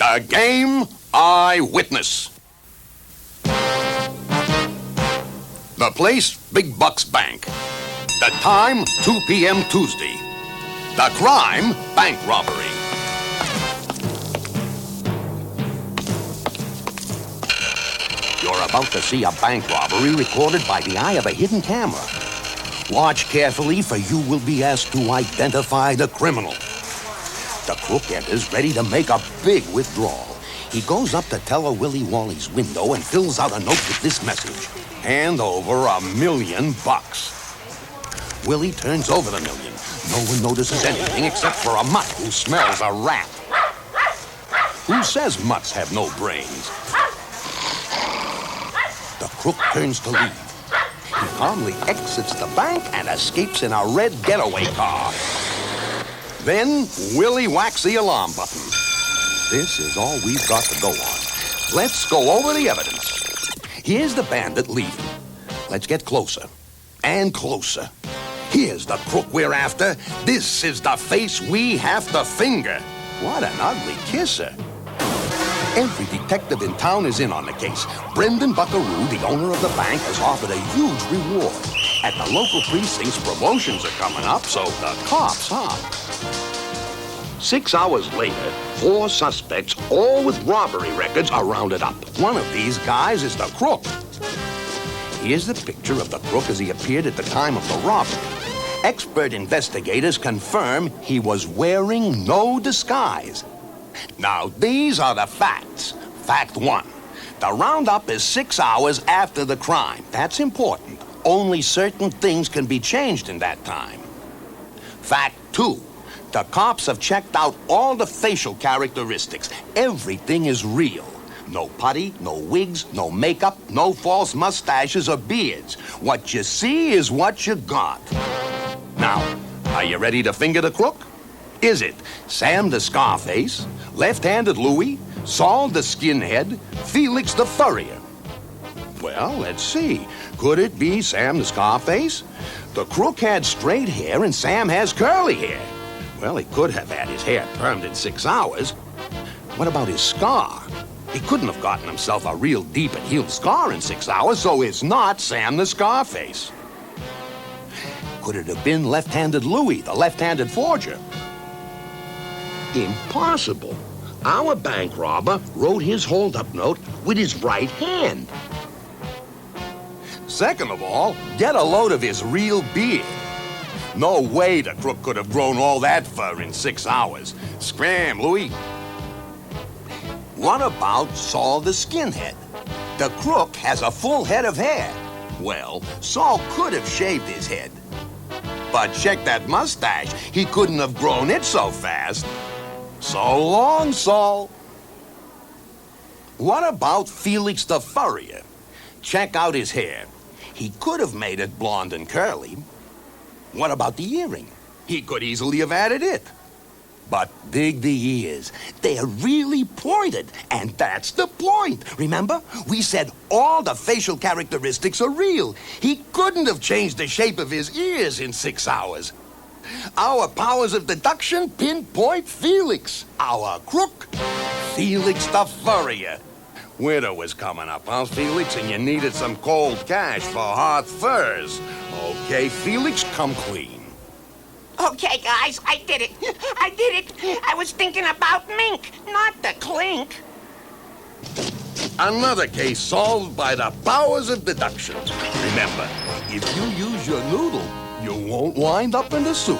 The game Eyewitness. The place, Big Bucks Bank. The time, 2 p.m. Tuesday. The crime, bank robbery. You're about to see a bank robbery recorded by the eye of a hidden camera. Watch carefully, for you will be asked to identify the criminal. The crook enters ready to make a big withdrawal. He goes up to Teller Willie Wally's window and fills out a note with this message. Hand over $1 million. Willie turns over the million. No one notices anything except for a mutt who smells a rat. Who says mutts have no brains? The crook turns to leave. He calmly exits the bank and escapes in a red getaway car. Then Willie whacks the alarm button. This is all we've got to go on. Let's go over the evidence. Here's the bandit leaving. Let's get closer and closer. Here's the crook we're after. This is the face we have to finger. What an ugly kisser. Every detective in town is in on the case. Brendan Buckaroo, the owner of the bank, has offered a huge reward. At the local precincts, promotions are coming up, so the cops hop. 6 hours later, 4 suspects, all with robbery records, are rounded up. One of these guys is the crook. Here's the picture of the crook as he appeared at the time of the robbery. Expert investigators confirm he was wearing no disguise. Now, these are the facts. Fact 1. The roundup is 6 hours after the crime. That's important. Only certain things can be changed in that time. Fact 2. The cops have checked out all the facial characteristics. Everything is real. No putty, no wigs, no makeup, no false mustaches or beards. What you see is what you got. Now, are you ready to finger the crook? Is it Sam the Scarface, Left-Handed Louie, Saul the Skinhead, Felix the Furrier? Well, let's see. Could it be Sam the Scarface? The crook had straight hair and Sam has curly hair. Well, he could have had his hair permed in 6 hours. What about his scar? He couldn't have gotten himself a real deep and healed scar in 6 hours, so it's not Sam the Scarface. Could it have been Left-Handed Louie, the left-handed forger? Impossible. Our bank robber wrote his hold-up note with his right hand. Second of all, get a load of his real beard. No way the crook could have grown all that fur in 6 hours. Scram, Louie. What about Saul the Skinhead? The crook has a full head of hair. Well, Saul could have shaved his head. But check that mustache. He couldn't have grown it so fast. So long, Saul. What about Felix the Furrier? Check out his hair. He could have made it blonde and curly. What about the earring? He could easily have added it. But dig the ears. They're really pointed, and that's the point. Remember? We said all the facial characteristics are real. He couldn't have changed the shape of his ears in 6 hours. Our powers of deduction pinpoint Felix. Our crook, Felix the Furrier. Winter was coming up, huh, Felix? And you needed some cold cash for hot furs. Okay, Felix, come clean. Okay, guys, I did it. I did it. I was thinking about mink, not the clink. Another case solved by the powers of deduction. Remember, if you use your noodle, you won't wind up in the soup.